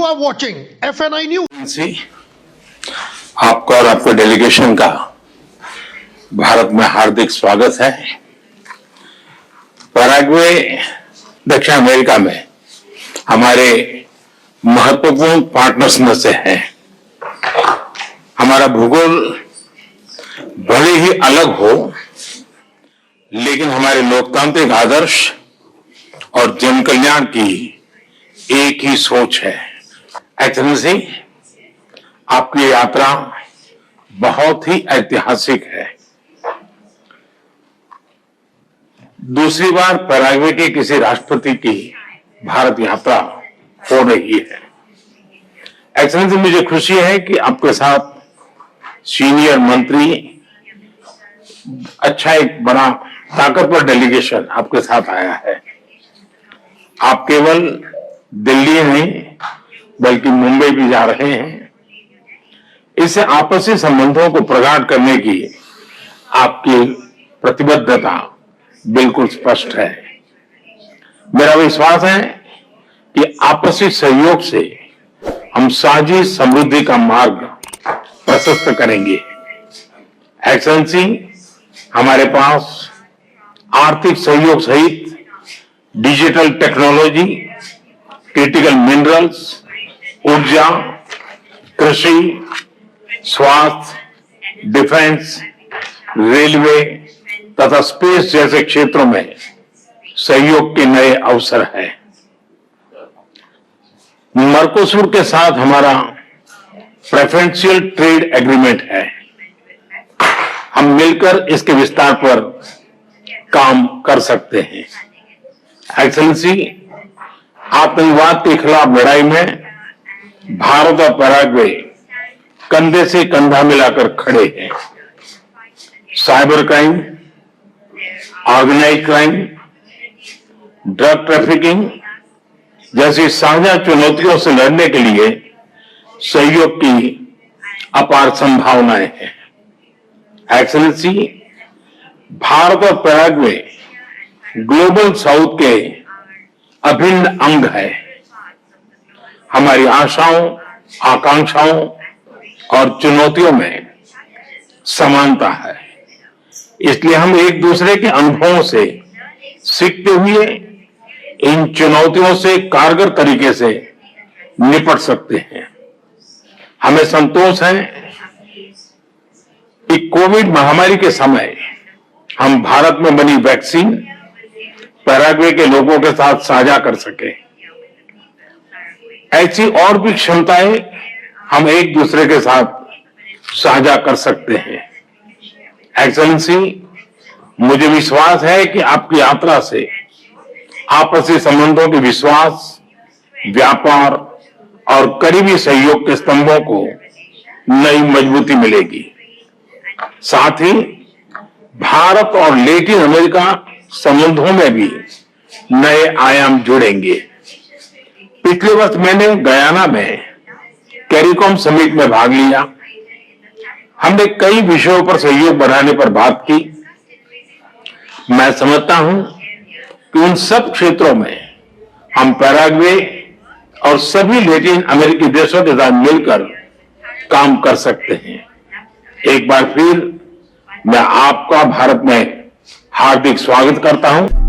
are watching FNI News. आपका और आपके डेलीगेशन का भारत में हार्दिक स्वागत है। पैराग्वे दक्षिण अमेरिका में हमारे महत्वपूर्ण पार्टनर्स में से है। हमारा भूगोल भले ही अलग हो, लेकिन हमारे लोकतांत्रिक आदर्श और जन कल्याण की एक ही सोच है। एक्सेलेंसी, आपकी यात्रा बहुत ही ऐतिहासिक है। दूसरी बार पैराग्वे के किसी राष्ट्रपति की भारत यात्रा हो रही है। एक्सेलेंसी, मुझे खुशी है कि आपके साथ सीनियर मंत्री, अच्छा एक बड़ा ताकतवर डेलीगेशन आपके साथ आया है। आप केवल दिल्ली नहीं बल्कि मुंबई भी जा रहे हैं। इससे आपसी संबंधों को प्रगाढ़ करने की आपकी प्रतिबद्धता बिल्कुल स्पष्ट है। मेरा विश्वास है कि आपसी सहयोग से हम साझी समृद्धि का मार्ग प्रशस्त करेंगे। एक्सेलेंसी, हमारे पास आर्थिक सहयोग सहित डिजिटल टेक्नोलॉजी, क्रिटिकल मिनरल्स, ऊर्जा, कृषि, स्वास्थ्य, डिफेंस, रेलवे तथा स्पेस जैसे क्षेत्रों में सहयोग के नए अवसर हैं। मर्कोसुर के साथ हमारा प्रेफरेंशियल ट्रेड एग्रीमेंट है। हम मिलकर इसके विस्तार पर काम कर सकते हैं। एक्सेलेंसी, आतंकवाद के खिलाफ लड़ाई में भारत और पैराग्वे कंधे से कंधा मिलाकर खड़े हैं। Cyber crime, organised crime, drug trafficking जैसी साझा चुनौतियों से लड़ने के लिए सहयोग की अपार संभावनाएं हैं। एक्सेलेंसी, भारत और पैराग्वे ग्लोबल साउथ के अभिन्न अंग है। हमारी आशाओं, आकांक्षाओं और चुनौतियों में समानता है। इसलिए हम एक दूसरे के अनुभवों से सीखते हुए इन चुनौतियों से कारगर तरीके से निपट सकते हैं। हमें संतोष है कि कोविड महामारी के समय हम भारत में बनी वैक्सीन पैराग्वे के लोगों के साथ साझा कर सके। ऐसी और भी क्षमताएं हम एक दूसरे के साथ साझा कर सकते हैं। एक्सेलेंसी, मुझे विश्वास है कि आपकी यात्रा से आपसी संबंधों के विश्वास, व्यापार और करीबी सहयोग के स्तंभों को नई मजबूती मिलेगी। साथ ही भारत और लैटिन अमेरिका संबंधों में भी नए आयाम जुड़ेंगे। पिछले वर्ष मैंने गयाना में कैरिकॉम समिट में भाग लिया। हमने कई विषयों पर सहयोग बढ़ाने पर बात की। मैं समझता हूं कि उन सब क्षेत्रों में हम पैराग्वे और सभी लैटिन अमेरिकी देशों के साथ मिलकर काम कर सकते हैं। एक बार फिर मैं आपका भारत में हार्दिक स्वागत करता हूं।